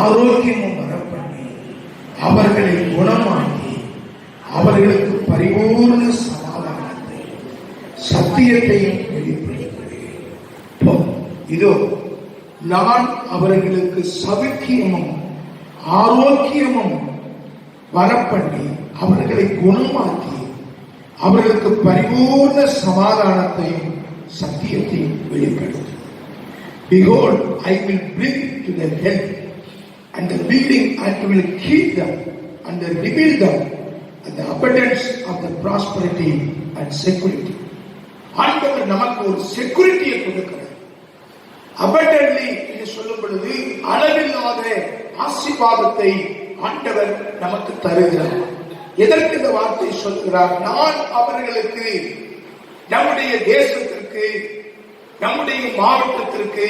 ஆரோக்கியமும் வரப்பண்ணி அவர்களை குணமாக்கி அவர்களுக்கு பரிபூர்ண சமாதானத்தை சத்தியத்தையும் வெளிப்படுத்துகிறேன். இதோ நான் அவர்களுக்கு சவுக்கியமும் ஆரோக்கியமும் வரப்பண்ணி அவர்களை குணமாக்கி அவர்களுக்கு பரிபூர்ண சமாதானத்தையும் சத்தியத்தையும் வெளிப்படுத்தும். Behold, I will bring to them health and the building, and will keep them and reveal them and the abundance of the prosperity and security. ஆண்டவர் நமக்கு ஒரு செக்யூரிட்டியை கொடுக்கிறார். abundantly என்று சொல்லும் பொழுது அளவில்லாத ஆசீர்வாதத்தை ஆண்டவர் நமக்கு தருகிறார். எதற்கு இந்த வார்த்தை சொல்கிறார்? நான் அவர்களுக்கு, நம்முடைய தேசத்திற்கு, நம்முடைய மாவட்டத்திற்கு,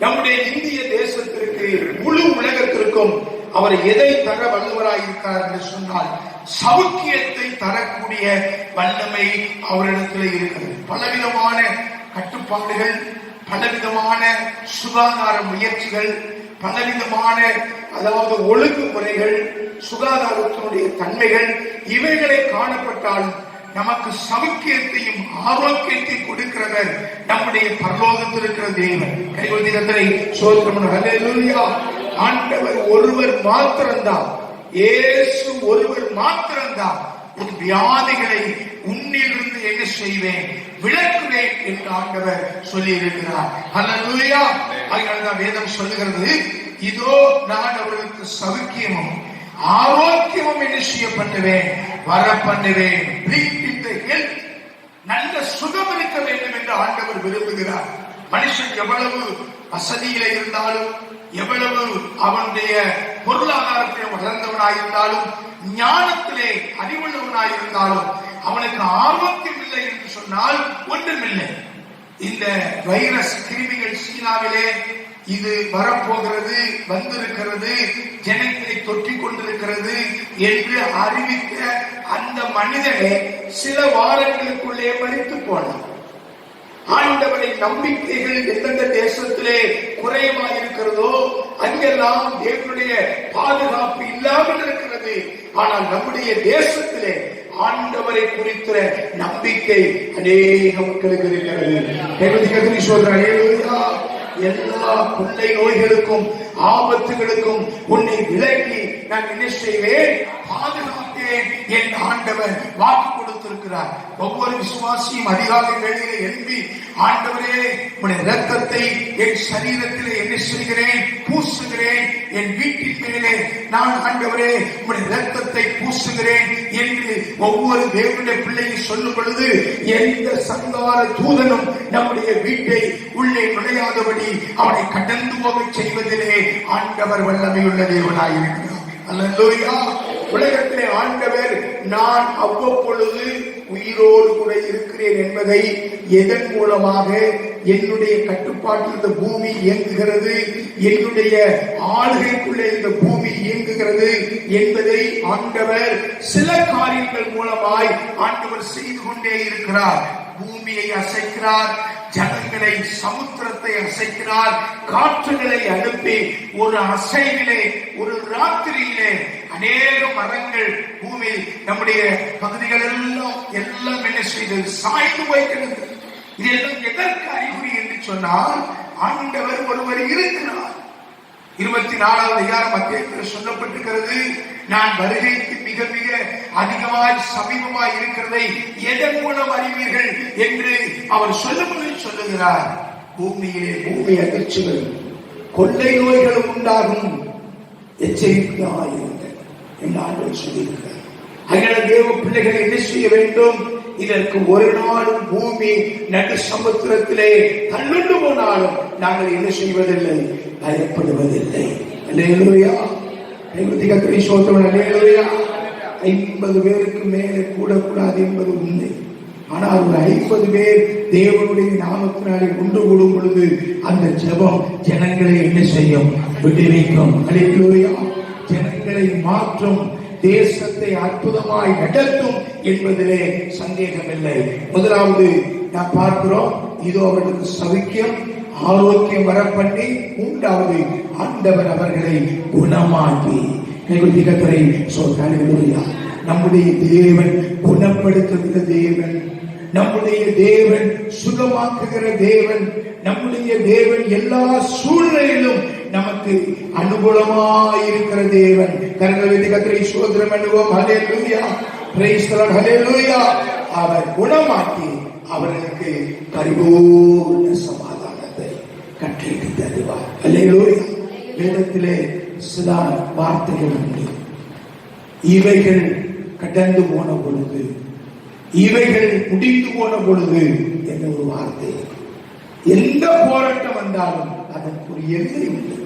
நம்முடைய இந்திய தேசத்திற்கு, முழு உலகத்திற்கும் அவர் எதை தர வல்லவராயிருக்கிறார் என்று சொன்னால் சவுக்கியத்தை தரக்கூடிய வல்லமை அவரிடத்தில் இருக்கிறது. பலவிதமான கட்டுப்பாடுகள், பலவிதமான சுகாதார முயற்சிகள், பலவிதமான அதாவது ஒழுங்குமுறைகள், சுகாதாரத்தினுடைய தன்மைகள் இவைகளை காணப்பட்டால் நமக்கு சவுக்கியத்தையும் ஆரோக்கியத்தையும் கொடுக்கிறவர் நம்முடைய பரலோகத்தில் இருக்கிற தேவன். கைவதிரத்தை சோதரமன் ஹல்லேலூயா. ஆண்டவர் ஒருவர் மாத்திரம்தான், இயேசு ஒருவர் மாத்திரம்தான் வியாதிகளை உன்னிலிருந்து என்ன செய்வேன், விளக்குவேன் என்று ஆண்டவர் சொல்லி இருக்கிறார். ஹல்லேலூயா. அதனால்தான் வேதம் சொல்லுகிறது, இதோ நான் அவர்களுக்கு சவுக்கியமும் ஆரோக்கியமும் என்ன செய்ய பண்ணுவேன், வர பண்ணுவேன். நல்ல சுகம் இருக்க வேண்டும் என்று ஆண்டவர் விரும்புகிறார். மனுஷன் எவ்வளவு வசதியில இருந்தாலும், எவ்வளவு அவனுடைய பொருளாதாரத்திலே வளர்ந்தவனாயிருந்தாலும், ஞானத்திலே அறிவுள்ளவனாயிருந்தாலும், அவனுக்கு ஆரோக்கியம் இல்லை என்று சொன்னால் ஒன்றுமில்லை. இந்த வைரஸ் கிருமிகள் சீனாவிலே இது வரப்போகிறது, வந்திருக்கிறது, ஜனங்களை தொற்றிக் கொண்டிருக்கிறது என்று அறிவித்த அந்த மனிதனே சில வாரங்களுக்குள்ளே மரித்து போனார். ஆண்டவரை நம்பிக்கைகள் எந்தெந்த தேசத்திலே குறைவாக இருக்கிறதோ அங்கெல்லாம் தேவனுடைய பாதுகாப்பு இல்லாமல் இருக்கிறது. ஆனால் நம்முடைய தேசத்திலே ஆண்டவரை குறித்த நம்பிக்கை அநேக மக்களுக்கு இருக்கிறது. சொல்றேன், எல்லா கொள்ளை நோய்களுக்கும் ஆபத்துகளுக்கும் உன்னை விலக்கி நான் என்ன செய்வேன், பாதுகாப்பேன் என்று ஆண்டவர் வாக்கு கொடுத்திருக்கிறார். ஒவ்வொரு விசுவாசியும் அதிகாலை வேளையிலே எழுப்பி, ஆண்டவரே உன்னுடைய இரத்தத்தை என் சரீரத்திலே என்ன செய்கிறேன், பூசுகிறேன், என் வீட்டின் மேலே நான் ஆண்டவரே உன்னுடைய இரத்தத்தை பூசுகிறேன் என்று ஒவ்வொரு தேவனுடைய பிள்ளையை சொல்லும் பொழுது எந்த சங்கார தூதனும் நம்முடைய வீட்டை உள்ளே நுழையாதபடி அவனை கடந்து போக செய்வதிலே ஆண்டவர் வல்லமையுள்ள தேவனாயிருக்கிறார். அல்லேலூயா. உலகத்திலே ஆண்டவர் நான் அவ்வப்பொழுது உயிரோடு கூட இருக்கிறேன் என்பதை எதன் மூலமாக, என்னுடைய கட்டுப்பாட்டில் இந்த பூமி இயங்குகிறது, என்னுடைய ஆளுகைக்குள்ளே இந்த பூமி இயங்குகிறது என்பதை ஆண்டவர் சில காரியங்கள் மூலமாய் ஆண்டவர் செய்து கொண்டே இருக்கிறார். பூமியை அசைக்கிறார், ஜனங்களை, சமுத்திரத்தை அசைக்கிறார், காற்றுகளை அனுப்பி ஒரு அசைவிலே, ஒரு ராத்திரியிலே அநேக மரங்கள் பூமியில் நம்முடைய பகுதிகள் எல்லாம் என்ன செய்தது, சாய்ந்து வைக்கிறது. இதெல்லாம் எதற்கு அறிகுறி என்று சொன்னால் ஆண்டவர் ஒருவர் இருக்கிறார். 24வது அதிகாரம் மத்தேயுவில் சொல்லப்பட்டிருக்கிறது, நான் வருகைக்கு மிக மிக அதிகமாய் சமீபமாய் இருக்கிறதை எதன் மூலம் அறிவீர்கள் என்று அவர் சொல்லுகிறார். பூமியிலே பூமி அதிர்ச்சிகள், கொள்ளை நோய்களும் உண்டாகும், எச்சரிக்கையாயிருங்கள் என்று ஆண்டவர் சொல்லியிருக்கிறார். அதனால தேவ பிள்ளைகள் என்ன செய்ய வேண்டும், இதற்கு ஒரு நாளும் பூமி நடு சமுத்திரத்திலே தள்ளுண்டு போனாலும் நாங்கள் என்ன செய்வதில்லை, பயப்படுவதில்லை. அல்லேலூயா. 50 பேருக்கு மேலே கூடக்கூடாது என்பது உண்மை. ஆனால் ஒரு 50 பேர் தேவனுடைய நாமத்தினாலே கொண்டு கூடும் பொழுது அந்த ஜெபம் ஜனங்களை என்ன செய்யும், விடுவிக்கும். அல்லேலூயா. ஜனங்களை மாற்றும், தேசத்தை அற்புதமாய் நடத்தும் என்பதிலே சந்தேகமில்லை. முதலாவது நாம் பார்க்கிறோம், இதோ அவர்களுக்கு சவுக்கியம் ஆரோக்கியம் வர பண்ணி 3வது ஆண்டவர் அவர்களை குணமாக்கி கர்த்தரை சொல்லுங்க. நம்முடைய தேவன் குணப்படுத்துகிற தேவன், நம்முடைய தேவன் சுகமாக்குகிற தேவன், நம்முடைய தேவன் எல்லா சூழ்நிலையிலும் நமக்கு அனுகூலமாயிருக்கிற தேவன். கர்த்தரை சோதரம் பண்ணுவோம். ஹல்லேலூயா, பிரைஸ் தி லார்ட், ஹல்லேலூயா. அவர் குணமாக்கி அவர்களுக்கு பரிபூர்ண சமாதானத்தை கட்டளையிட்டு தருவார். ஹல்லேலூயா. வேதத்திலே சில வார்த்தைகள் உண்டு. இவைகள் கடந்து போன பொழுது, இவைகள் முடிந்து போன பொழுது என்ற ஒரு வார்த்தை. எந்த போராட்டம் வந்தாலும் அதற்கு ஒரு எல்லை உண்டு.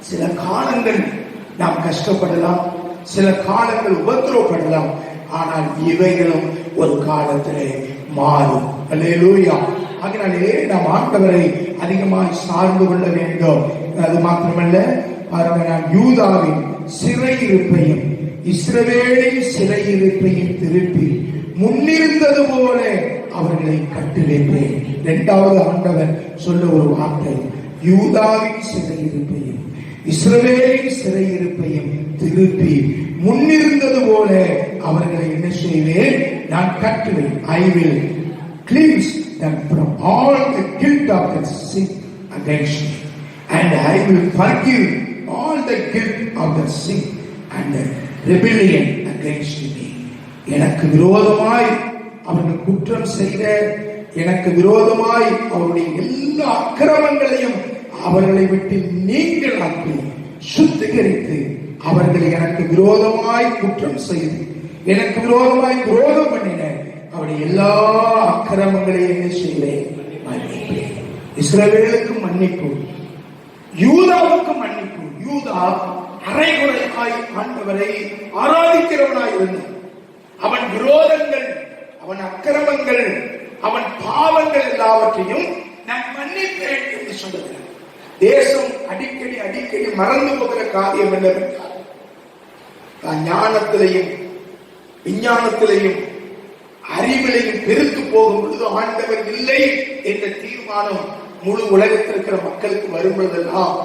சில காலங்கள் நாம் கஷ்டப்படலாம், சில காலங்கள் உபத்திரவப்படலாம், ஆனால் இவைகளும் ஒரு காலத்திலே மாறும். அல்லேலூயா. அதனாலே நாம் ஆண்டவரை அதிகமாக சார்ந்து கொள்ள வேண்டும். அது மாத்திரமல்ல, பாருங்க, நான் யூதாவின் சிறையிருப்பையும் இஸ்ரவேலின் சிறையிருப்பையும் திருப்பி முன்னிருந்தது போல அவர்களை கட்டிவைப்பேன். 2வது ஆண்டவர் சொல்ல ஒரு வார்த்தை, யூதாவின் சிறையிருப்பையும் இஸ்ரவேலின் சிறையிருப்பையும் திருப்பி முன்னிருந்தது போல அவர்களை என்ன செய்வேன்? நான் கட்டுவேன். I will cleanse them from all the guilt of the sin against me, and I will forgive all the guilt of the sin and the rebellion against me. எனக்கு விரோதமாய் அவர்கள் குற்றம் செய்த, எனக்கு விரோதமாய் அவருடைய எல்லா அக்கிரமங்களையும் அவர்களை விட்டு நீங்களாக்கி சுத்திகரித்து, அவர்களை எனக்கு விரோதமாய் குற்றம் செய்து எனக்கு விரோதமாய் துரோகம் பண்ணின அவருடைய எல்லா அக்கிரமங்களையும் என்ன செய்வேன்? மன்னிப்பேன். இஸ்ரவேலுக்கு மன்னிப்பு, யூதாவுக்கு மன்னிப்பு. யூதா அரைகுறையாய் ஆண்டவரை ஆராதிக்கிறவனாய் இருந்தான். அவன் விரோதங்கள், அவன் அக்கிரமங்கள், அவன் பாவங்கள் எல்லாவற்றையும் நான் மன்னிப்பேன் என்று சொல்லுகிறார். தேசம் அடிக்கடி மறந்து போகிற காரியம் என்னவென்றால், ஞானத்திலையும் விஞ்ஞானத்திலையும் அறிவிலையும் பெருத்து போகும் பொழுது ஆண்டவர் இல்லை என்ற தீர்மானம் முழு உலகத்தில் இருக்கிற மக்களுக்கு வரும்பொழுதெல்லாம்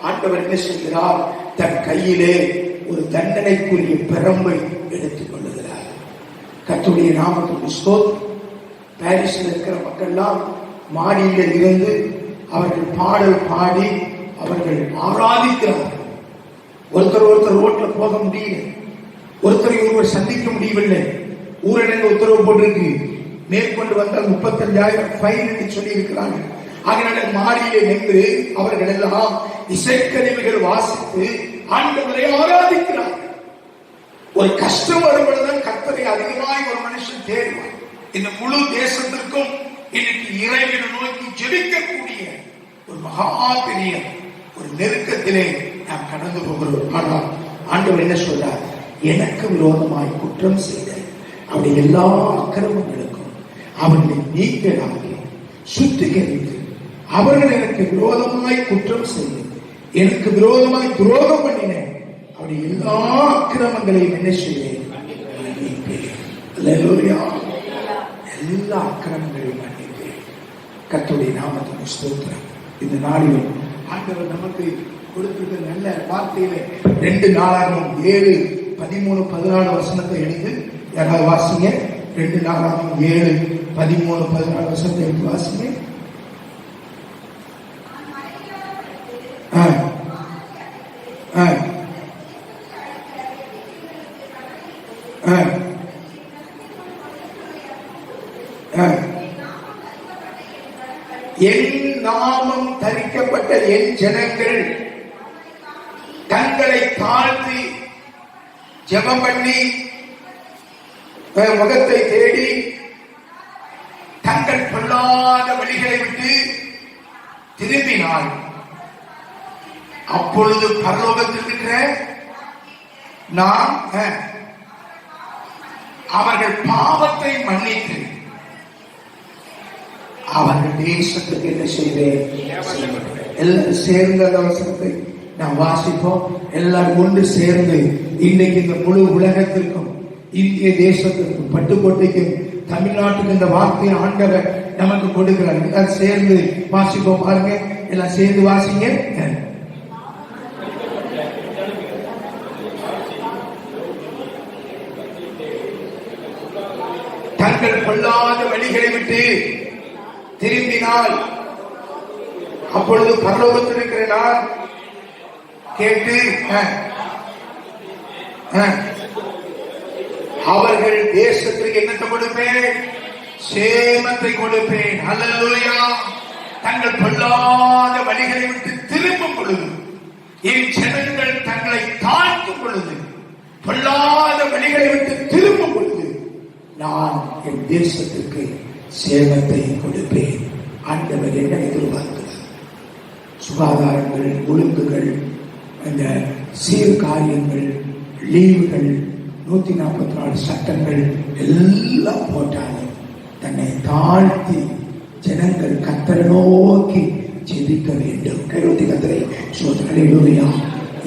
ஆண்டவர் என்ன செய்கிறார்? தன் கையிலே ஒரு தண்டனைக்குரிய பெரம்பை எடுத்துக் கொள்ளுகிறார். கர்த்தருடைய நாமத்துக்கு ஸ்தோத்திரம். பாரிஸில் இருக்கிற மக்கள்லாம் மாடியில இருந்து அவர்கள் பாடல் பாடி அவர்கள் ஆராதிக்கிறார்கள். ஒருத்தர் ரோட்ல போக முடியல, ஒருவர் சந்திக்க முடியவில்லை. ஊரடங்கு உத்தரவு போட்டிருக்கு. மேற்கொண்டு வந்தால் 35,000 ஃபைன் என்று சொல்லி இருக்கிறார்கள். அதனால மாடியிலே நின்று அவர்கள் எல்லாம் இசைக்கருவிகள் வாசித்து ஆண்டவரை ஆராதிக்கிறார்கள். ஒரு கஷ்டம் வரும்பொழுதுதான் கர்த்தரை அதிகமாய் ஒரு மனுஷன் தேடுவார். இந்த முழு தேசத்திற்கும் இன்னைக்கு இறைவனை நோக்கி ஜெபிக்கக்கூடிய ஒரு மகா பெரிய ஒரு நெருக்கத்திலே நாம் கடந்து போகிறோம். ஆனால் ஆண்டவர் என்ன சொல்றார்? எனக்கு விரோதமாய் குற்றம் செய்த அவருடைய எல்லா அக்கிரமங்களுக்கும் அவர்களை நீங்களாகி சுத்திகரித்து, அவர்கள் எனக்கு விரோதமாய் குற்றம் செய்து எனக்கு விரோதமாய் துரோகம் பண்ணின அவருடைய எல்லா அக்கிரமங்களையும் என்ன செய்வேன்? எல்லா அக்கிரமங்களையும் மன்னிப்பேன். கர்த்தருடைய நாமத்துக்கு ஸ்தோத்திரம். இந்த நாளில் ஆண்டவர் நமக்கு கொடுத்திருக்கிற நல்ல வார்த்தையில 2 நாளாகவும் 7, 13, 14 வசனத்தை எடுத்து யாராவது வாசிங்க. 2 நாளாகவும் 7, 13, 14 வசனத்தை எடுத்து வாசிங்க. என் நாமம் தரிக்கப்பட்ட என் ஜனங்கள் தங்களை தாழ்த்தி ஜெபம் பண்ணி முகத்தை தேடி தங்கள் பொல்லாத வழிகளை விட்டு திரும்பினால் அப்பொழுது பரலோகத்தில் இருக்கிற நான் அவர்கள் பாவத்தை மன்னித்து அவர்கள் தேசத்துக்கு என்ன செய்வேன்? எல்லாரும் சேர்ந்த அவசரத்தை நாம் வாசிப்போம். எல்லாரும் ஒன்று சேர்ந்து இன்னைக்கு இந்த முழு உலகத்திற்கும் இந்திய தேசத்திற்கும் பட்டுக்கோட்டைக்கும் தமிழ்நாட்டுக்கு இந்த வார்த்தையை ஆண்டவர் நமக்கு கொடுக்கிறார். எல்லாரும் சேர்ந்து வாசிப்போம். பாருங்க, எல்லாம் சேர்ந்து வாசிங்க. தங்கள் கொள்ளாத வழிகளை விட்டு திரும்பினால் அப்பொழுது பரலோகத்தில் இருக்கிற நான் கேட்டு அவர்கள் தேசத்திற்கு என்னத்தை கொடுப்பேன்? சேமத்தை கொடுப்பேன். அல்லேலூயா. தங்கள் கொள்ளாத வழிகளை விட்டு திரும்பும் பொழுது, என் ஜனங்கள் தங்களை தாழ்த்தும் பொழுது, கொள்ளாத வழிகளை விட்டு திரும்பும் பொழுது நான் என் தேசத்திற்கு சேமத்தை கொடுப்பேன். ஆண்டவர் என்ன எதிர்பார்க்கிறார்? சுகாதாரங்கள், ஒழுங்குகள், அந்த சீர்காரியங்கள், லீவுகள், 144 சட்டங்கள் எல்லாம் போட்டாலும் தன்னை தாழ்த்தி ஜனங்கள் கர்த்தரை நோக்கி ஜெபிக்க வேண்டும். கைரோட்டி கர்த்தரை சோதனையா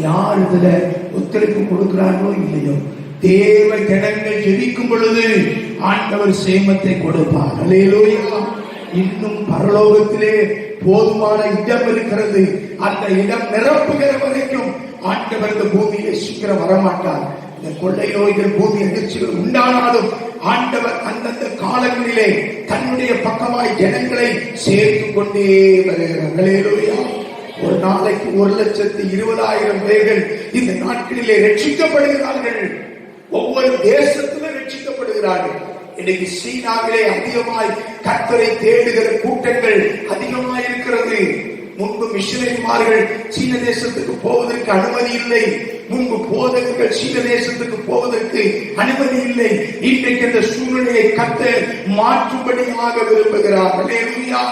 யார் இதுல ஒத்துழைப்பு கொடுக்கிறார்களோ இல்லையோ, தேவ ஜனங்கள் ஜெபிக்கும் பொழுது ஆண்டவர் சேமத்தை கொடுப்பார். அல்லேலூயா. இன்னும் பரலோகத்திலே போதுமான இடம் இருக்கிறது. அந்த இடம் நிரப்புகிற வரைக்கும் ஆண்டவர் இந்த பூமியிலே சீக்கிரம் வரமாட்டார். இந்த கொள்ளை நோய்கள், பூமி அதிர்ச்சிகள் உண்டானாலும் ஆண்டவர் அந்தந்த காலங்களிலே தன்னுடைய பக்கமாய் ஜனங்களை சேர்த்து கொண்டே வருகிறார். அல்லேலூயா. ஒரு நாளைக்கு 1,20,000 பேர்கள் இந்த நாட்களிலே ரட்சிக்கப்படுகிறார்கள். ஒவ்வொரு தேசத்திலும் ரட்சிக்கப்படுகிறார்கள். இன்னைக்கு சீனாவிலே அதிகமாய் கர்த்தரை தேடுகிற கூட்டங்கள் அதிகமாய் இருக்கிறது. முன்பு மிஷனரிமார்கள் சீன தேசத்துக்கு போவதற்கு அனுமதி இல்லை. முன்பு போதகர்கள் சீன தேசத்துக்கு போவதற்கு அனுமதி இல்லை. இன்றைக்கு அந்த சூழ்நிலையை கர்த்தர் மாற்றும்படியாக விரும்புகிறார். அல்லேலூயா.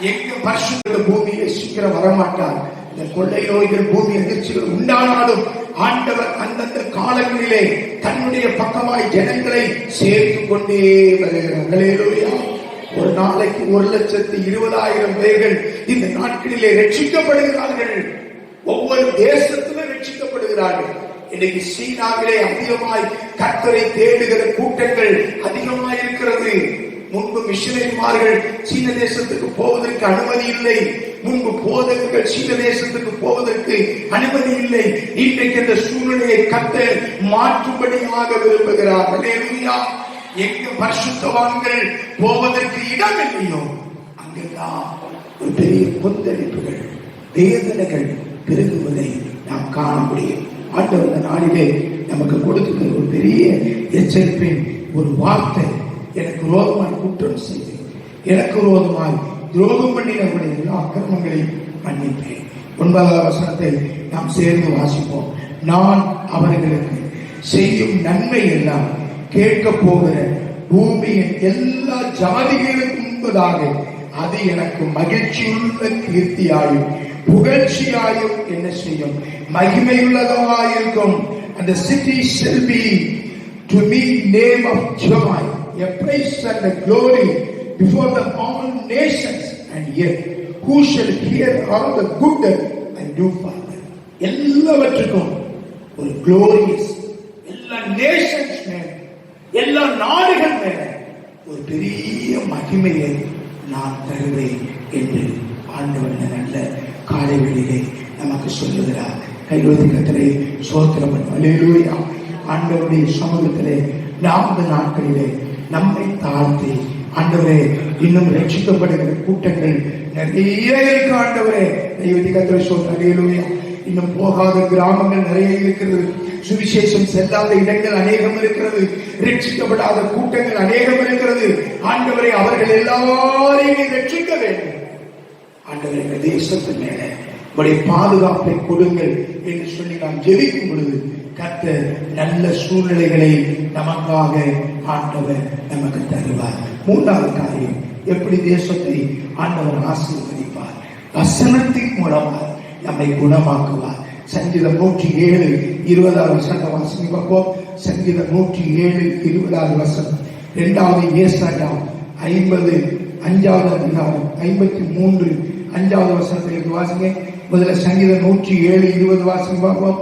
எங்க பரிசுத்த பூமியிலே சீக்கிரம் வரமாட்டார். இந்த கொள்ளை நோய்கள், பூமி அதிர்ச்சிகள் உண்டானாலும் ஆண்டவர் அந்தந்த காலங்களிலே தன்னுடைய பக்கமாய் ஜனங்களை சேர்த்து கொண்டே வருகிறார். அல்லேலூயா. ஒரு நாளைக்கு 1,20,000 பேர்கள் இந்த நாட்களிலே ரட்சிக்கப்படுகிறார்கள். ஒவ்வொரு தேசத்திலும் ரட்சிக்கப்படுகிறார்கள். இன்னைக்கு சீனாவிலே அதிகமாய் கர்த்தரை தேடுகிற கூட்டங்கள் அதிகமாய் இருக்கிறது. முன்பு மிஷனரிமார்கள் சீன தேசத்துக்கு போவதற்கு அனுமதி இல்லை. முன்பு போதகர்கள் சீன தேசத்துக்கு போவதற்கு அனுமதி இல்லை. இன்றைக்கு அந்த சூழ்நிலையை கர்த்தர் மாற்றும்படியாக விரும்புகிறார். அல்லேலூயா. எங்க பரிசுத்தவான்கள் போவதற்கு இடம் இல்லையோ அங்கெல்லாம் ஒரு பெரிய கொந்தளிப்புகள், வேதனைகள் பெருகுவதை நாம் காண முடியும். ஆண்டவர் இந்த நாளிலே நமக்கு கொடுத்துக்கிற ஒரு பெரிய எச்சரிப்பின் ஒரு வார்த்தை, எனக்கு விரோதமாய் குற்றம் செய்து எனக்கு விரோதமாய் துரோகம் பண்ணினவருடைய எல்லா அக்கிரமங்களையும் மன்னிப்பேன். 9வது வசனத்தை நாம் சேர்ந்து வாசிப்போம். நான் அவர்களுக்கு செய்யும் நன்மை எல்லாம் கேட்க போகிற பூமியின் எல்லா ஜாதிகளுக்கும் முன்பதாக அது எனக்கு மகிழ்ச்சியுள்ள கீர்த்தியாயும் புகழ்ச்சியாயும் என்ன செய்யும்? மகிமையுள்ளதாயிருக்கும். அந்த city shall be to me name of joy, a praise and a glory before the all nations, and yet who shall hear all the good I do for them? எல்லாவற்றுக்கும் ஒரு glorious, எல்லா நேஷன்ஸ் மேல, எல்லா நாடுகள் மேல ஒரு பெரிய மகிமையை நான் தருவேன் என்று ஆண்டவர் நல்ல காலை வேளையிலே நமக்கு சொல்லுகிறார். கையோதி கர்த்தரை ஸ்தோத்திரம். அல்லேலூயா. ஆண்டவருடைய சமூகத்திலே 40 நாட்களிலே நம்மை தாழ்த்தி, ஆண்டவரே இன்னும் ரட்சிக்கப்படுகிற கூட்டங்கள் நிறைய இருக்கு. ஆண்டவரே கையோதி கர்த்தரை ஸ்தோத்திரம். அல்லேலூயா. இன்னும் போகாத கிராமங்கள் நிறைய இருக்கிறது. சுவிசேஷம் செல்லாத இடங்கள் அநேகம் இருக்கிறது. ரட்சிக்கப்படாத கூட்டங்கள் அநேகம் இருக்கிறது. ஆண்டவரை அவர்கள் எல்லாரையும் ரட்சிக்க வேண்டும். ஆண்டவரை இந்த தேசத்தின் மேல உடைய பாதுகாப்பை கொடுங்கள் என்று சொல்லி நாம் ஜெபிக்கும் பொழுது கர்த்தர் நல்ல சூழ்நிலைகளை நமக்காக ஆண்டவர் நமக்கு தருவார். 3வது காரியம், எப்படி தேசத்தை ஆண்டவர் ஆசீர்வதிப்பார்? வசனத்தின் மூலமாக நம்மை குணமாக்குவார். சங்கீதம் 107 20வது வசனம் வாசிங்க பார்ப்போம். சங்கீதம் 107 20வது வசனம். 2வது ஏசாயா 50 5வது அதிகாரம் 53 5வது வசனத்திலிருந்து வாசிங்க. முதல்ல சங்கீதம் 107 20 வாசிங்க பார்ப்போம்.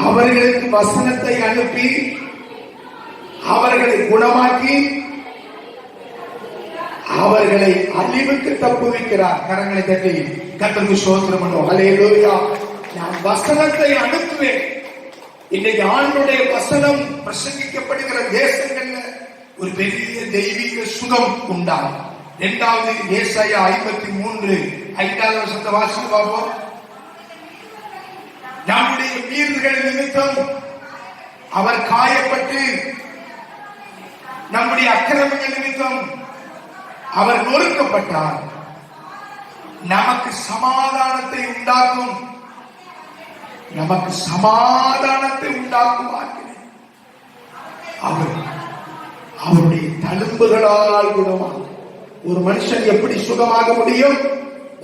அவர்களுக்கு வசனத்தை அனுப்பி அவர்களை குணமாக்கி அவர்களை அழிவுக்கு தப்புவிக்கிறார். கரங்களை தட்டி கர்த்தருக்கு ஸ்தோத்திரம் பண்ணுவோம். ஹல்லேலூயா. நான் வசனத்தை அனுப்புவேன். இன்னைக்கு ஆண்டவருடைய வசனம் பிரசங்கிக்கப்படுகிற தேசங்கள்ல ஒரு பெரிய தெய்வீக சுகம் உண்டாகும். இரண்டாவது ஏசாயா 53 5வது வசனத்தை வாசித்து பார்ப்போம். நம்முடைய மீறுதல்கள் நிமித்தம் அவர் காயப்பட்டு, நம்முடைய அக்கிரமங்கள் நிமித்தம் அவர் நொறுக்கப்பட்டார். நமக்கு சமாதானத்தை உண்டாக்கும், நமக்கு சமாதானத்தை உண்டாக்கும் அவர் அவருடைய தழும்புகளால் குணமாகும். ஒரு மனுஷன் எப்படி சுகமாக முடியும்?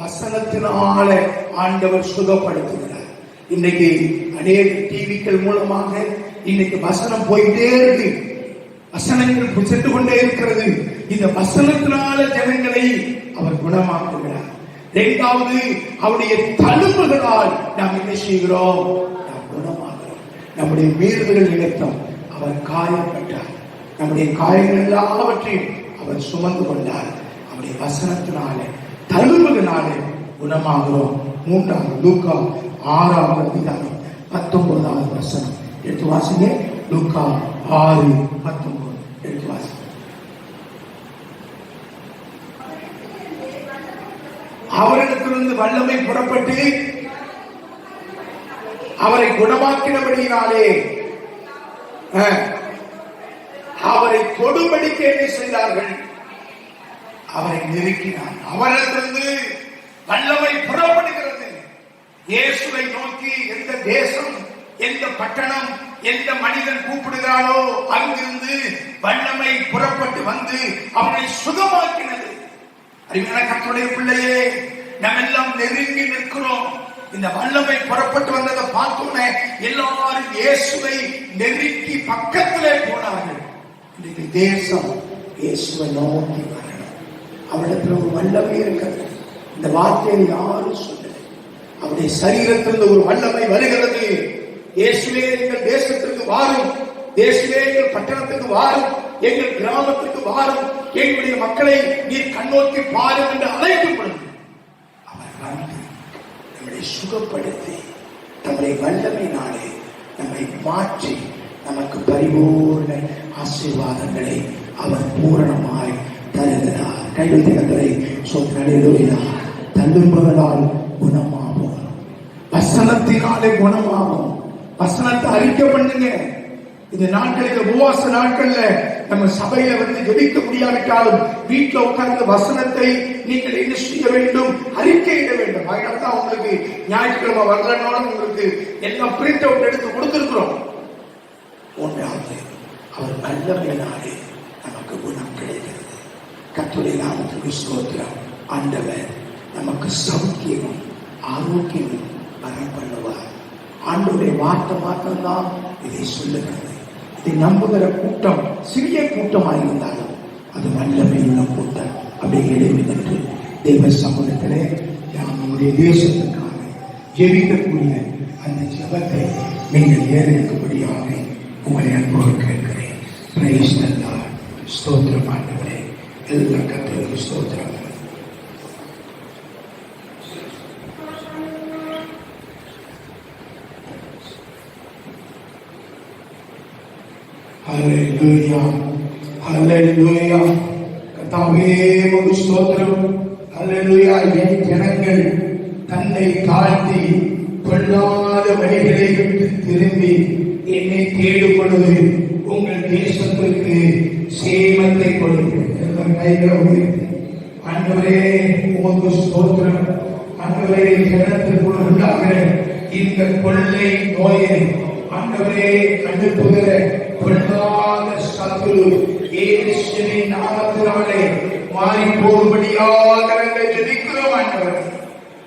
வசனத்தினால ஆண்டவர் சுகப்படுத்துகிறார். இன்னைக்கு அநேக டிவிக்கள் மூலமாக இன்னைக்கு வசனம் போயிட்டே இருக்கு, வசனங்கள் சென்று கொண்டே இருக்கிறது. இந்த வசனத்தினால ஜனங்களை அவர் குணமாக்குகிறார். இரண்டாவது, அவருடைய தழும்புகளால் நாம் என்ன செய்கிறோம்? நாம் குணமாகிறோம். நம்முடைய மீறுதல்கள் நிமித்தம் அவர் காயப்பட்டார். நம்முடைய காயங்கள் எல்லாவற்றையும் அவர் சுமந்து கொண்டார். அவருடைய வசனத்தினால தழும்புகளாலே குணமாகிறோம். மூன்றாவது லூக்கா 6வது அதிகாரம் 19வது வசனம் எடுத்து வாசிங்க. லூக்கா 6:19 எடுத்து வாசிங்க. அவரிடத்திலிருந்து வல்லமை புறப்பட்டு அவரை குணமாக்கினபடியினாலே அவரை கொடுபடிக்க என்ன செய்தார்கள்? அவரை நெருக்கினார். அவரிடத்திலிருந்து வல்லமை புறப்படுகிறது. இயேசுவை நோக்கி எந்த தேசம், எந்த பட்டணம், எந்த மனிதன் கூப்பிடுகிறாரோ அங்கிருந்து வல்லமை புறப்பட்டு வந்து அவனை சுகமாக்கினது. அறிவான கர்த்தருடைய பிள்ளையே, நம்ம எல்லாம் நெருங்கி நிற்கிறோம். இந்த வல்லமை புறப்பட்டு வந்ததை பார்த்தோன்னே எல்லாரும் இயேசுவை நெருக்கி பக்கத்திலே போனார்கள். இன்றைக்கு தேசம் இயேசுவை நோக்கி வரணும். அவரிடத்தில் ஒரு வல்லமை இருக்கிறது. இந்த வார்த்தையை யாரும் சொல்லல. அவருடைய சரீரத்திலிருந்து ஒரு வல்லமை வருகிறது. இயேசுவே எங்கள் தேசத்திற்கு வாரும், இயேசுவே எங்கள் பட்டணத்துக்கு வாரும், எங்கள் கிராமத்துக்கு வாரும், எங்களுடைய மக்களை நீர் கண்ணோக்கி பாரும் என்று அழைக்கும் பொழுது அவர் வந்து நம்மை சுகப்படுத்தி நம்முடைய வல்லமையினாலே நம்மை மாற்றி நமக்கு பரிபூர்ண ஆசீர்வாதங்களை அவர் பூரணமாய் தருகிறார். கைவிடுதலை சொல்லுகிறா. தள்ளும்பவர்களால் குணமாகும், வசனத்தினாலே குணமாகும். வசனத்தை அறிக்கை பண்ணுங்க. இந்த நாட்களில் உபவாச நாட்கள்ல நம்ம சபையில வந்து ஜெபிக்க முடியாவிட்டாலும் வீட்டுல உட்கார்ந்து வசனத்தை நீங்கள் என்ன செய்ய வேண்டும்? அறிக்கையிட வேண்டும். அதனால்தான் உங்களுக்கு ஞாயிற்றுக்கிழமை வரலனால உங்களுக்கு எல்லாம் பிரிண்ட் அவுட் எடுத்து கொடுத்திருக்கிறோம். ஒன்றாவது, அவர் வல்லமையினாலே நமக்கு குணம் கிடைக்கிறது. கர்த்தருடைய நாமத்துக்கு ஸ்தோத்திரம். ஆண்டவர் நமக்கு சௌக்கியமும் ஆரோக்கியமும் வரம் பண்ணுவார். ஆண்டவருடைய வார்த்தை மாத்திரம்தான் இதை சொல்லுகிறது. இதை நம்புகிற கூட்டம் சிறிய கூட்டமாக இருந்தாலும் அது வல்லமையுள்ள கூட்டம். அப்படியே எழுதி நின்று தெய்வ சமூகத்திலே நாம் நம்முடைய தேசத்துக்காக ஜெபிக்கக்கூடிய அந்த ஜெபத்தை நீங்கள் ஏறெடுக்கும்படியாக உங்களை அன்போடு கேட்கிறேன். Praise the Lord. ஸ்தோத்திரம் ஆண்டவரே. எல்லா கர்த்தருக்கு ஸ்தோத்திரம். ஹல்லேலூயா, ஹல்லேலூயா. கர்த்தாவே உமக்கு ஸ்தோத்திரம். ஹல்லேலூயா. என் ஜனங்கள் தன்னை தாழ்த்தி கொள்ளாத வழிகளை விட்டு திரும்பி என்னை தேடும் பொழுது உங்கள் தேசத்திற்கு சேமத்தை கொடுப்பேன். ஆண்டவரே உமக்கு ஸ்தோத்திரம். ஆண்டவரே ஜனத்திற்குள் உண்டாகிற இந்த கொள்ளை நோயை ஆண்டவரே அனுப்புகிற கொள்ளாத சத்துரு இயேசுவின் நாமத்தினாலே மாறி போகும்படியாக நாங்கள் ஜெபிக்கிறோம். ஆண்டவரே,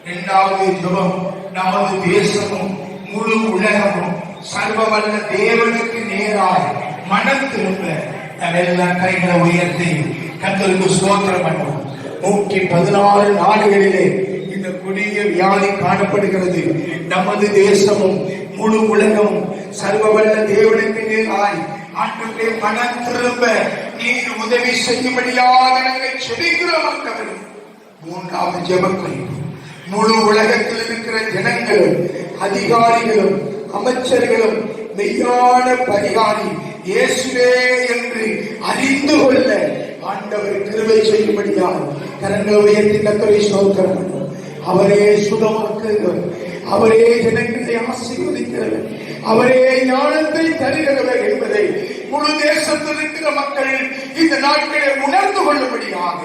இரண்டாவது ஜெபம், நமது தேசமும் முழு உலகமும் சர்வ வல்ல தேவனுக்கு நேராக மனம் திரும்ப எல்லாம் கைகளை உயர்த்தி கர்த்தருக்கு ஸ்தோத்திரம் பண்ணுவோம். 114 நாடுகளிலே இந்த கொடிய வியாதி காணப்படுகிறது. நமது தேசமும் முழு உலகமும் சர்வ வல்ல தேவனுக்கு நேராய் ஆண்டவரே மனம் திரும்ப நீர் உதவி செய்யும்படியாக நாங்கள் செபிக்கிறோம் ஆண்டவரே. மூன்றாவது ஜெபங்கள், முழு உலகத்தில் இருக்கிற ஜனங்களும் அதிகாரிகளும் அமைச்சர்களும் மெய்யான பரிகாரி இயேசுவே என்று அறிந்து கொள்ள ஆண்டவர் கிருபை செய்யும்படியாக கரங்களை உயர்த்தி கர்த்தரை ஸ்தோத்திரம் பண்ணுவோம். அவரே சுகமாக்குகிறவர், அவரே ஜனங்களை ஆசீர்வதிக்கிறவர், அவரே ஞானத்தை தருகிறவர் என்பதை முழு தேசத்தில் இருக்கிற மக்கள் இந்த நாட்களை உணர்ந்து கொள்ளும்படியாக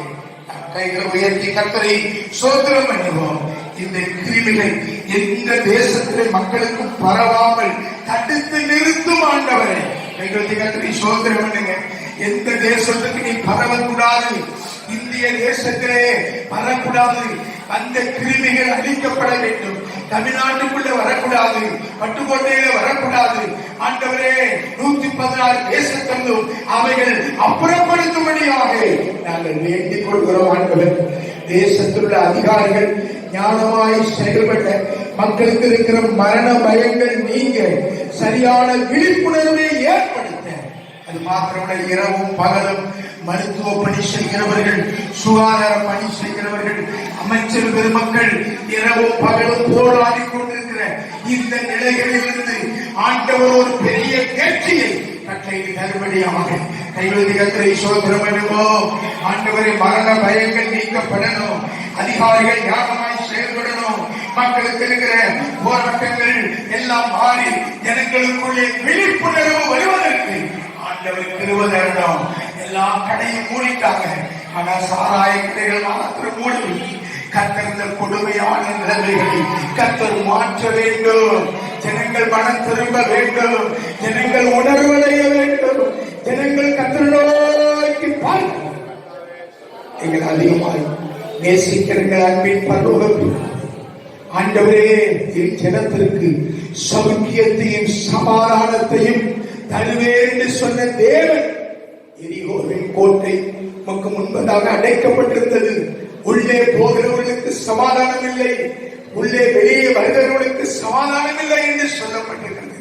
கைகளை உயர்த்தி கர்த்தரை ஸ்தோத்திரம் பண்ணுவோம். இந்த கிருமிகள் எந்த தேசத்திலே மக்களுக்கும் பரவாமல் தடுத்து நிறுத்தும் ஆண்டவரை கைகளை கர்த்தரை ஸ்தோத்திரம் பண்ணுங்க. எந்த தேசத்துக்கு நீ பரவக்கூடாது, இந்திய தேசத்திலே வரக்கூடாது, அந்த கிருமிகள் அழிக்கப்பட வேண்டும். தமிழ்நாட்டுக்குள்ள வரக்கூடாது, பட்டுக்கோட்டையில வரக்கூடாது. ஆண்டவரே 116 தேசத்திலும் அவைகள் அப்புறப்படுத்தும்படியாக நாங்கள் வேண்டிக் கொள்கிறோம். ஆண்டவர் தேசத்தில் உள்ள அதிகாரிகள் ஞானமாய் செயல்பட்ட மக்களுக்கு இருக்கிற மரண பயங்கள் நீங்க சரியான விழிப்புணர்வை ஏற்படுத்த, அது மாத்திரமல்ல இரவும் பகலும் மருத்துவ பணி செய்கிறவர்கள், சுகாதார பணி செய்கிறவர்கள், அமைச்சர் பெருமக்கள் இரவும் பகலும் போராடி கொண்டிருக்கிற இந்த நிலைகளிலிருந்து ஆண்டவர் ஒரு பெரிய வெற்றியை கட்டளை தரும்படியாக கைவிழுதி கர்த்தரை ஸ்தோத்திரம் பண்ணுவோம். ஆண்டவரை மரண பயங்கள் நீக்கப்படணும், அதிகாரிகள் ஞானமாய் செயல்படணும், மக்களுக்கு இருக்கிற போராட்டங்கள் எல்லாம் மாறி ஜனங்களுக்குள்ளே விழிப்புணர்வு வருவதற்கு ஆண்டவர் கிருபை தரணும். எல்லா கடையும் மூடிட்டாங்க, ஆனா சாராய கடைகள் மாத்திரம் மூடவில்லை. கர்த்தர் கொடுமையான நிலைமைகளை கர்த்தர் மாற்ற வேண்டும். ஜனங்கள் மனம் திரும்ப வேண்டும், ஜனங்கள் உணர்வடைய வேண்டும், ஜனங்கள் கர்த்தரை நோக்கி பார்க்க. எங்கள் அதிகமாய் நேசிக்கிறங்கள் அன்பின் பரலோக ஆண்டவரே, என் ஜனத்திற்கு சௌக்கியத்தையும் சமாதானத்தையும் தருவேன் என்று சொன்ன தேவன், எரிகோவின் கோட்டை உமக்கு முன்பதாக அடைக்கப்பட்டிருந்தது. உள்ளே போகிறவர்களுக்கு சமாதானம் இல்லை, உள்ளே வெளியே வருகிறவர்களுக்கு சமாதானம் இல்லை என்று சொல்லப்பட்டிருக்கிறது.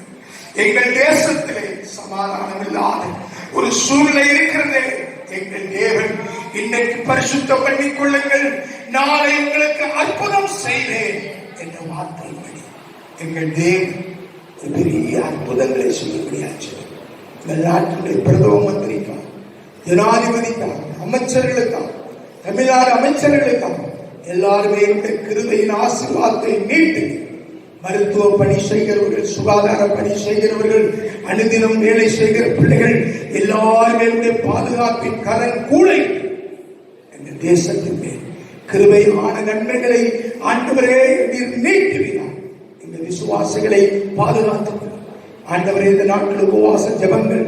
எங்கள் தேசத்திலே சமாதானம் இல்லாத ஒரு சூழ்நிலை இருக்கிறது. எங்கள் தேவன் இன்னைக்கு பரிசுத்தம் பண்ணிக் கொள்ளுங்கள், நாளை உங்களுக்கு அற்புதம் செய்வேன் என்ற வார்த்தை படி எங்கள் தேவன் ஒரு பெரிய அற்புதங்களை செய்யும்படியாச்சு. எங்கள் நாட்டினுடைய பிரதம மந்திரிக்காக, ஜனாதிபதிக்காக, அமைச்சர்களுக்காக, தமிழ்நாடு அமைச்சர்களுக்காக எல்லாருமே கிருபையின் ஆசீர்வாதத்தை நீட்டு. மருத்துவ பணி செய்கிறவர்கள், சுகாதார பணி செய்கிறவர்கள், அனுதினம் வேலை செய்கிற பிள்ளைகள் எல்லாருமே பாதுகாப்பின் கரம் கூடை எங்கள் தேசத்தின் மேல் கிருபையான நன்மைகளை ஆண்டவரே நீட்டுகிறார். எங்கள் விசுவாசிகளை பாதுகாத்து ஆண்டவரே, இந்த நாட்கள் உபவாச ஜெபங்கள்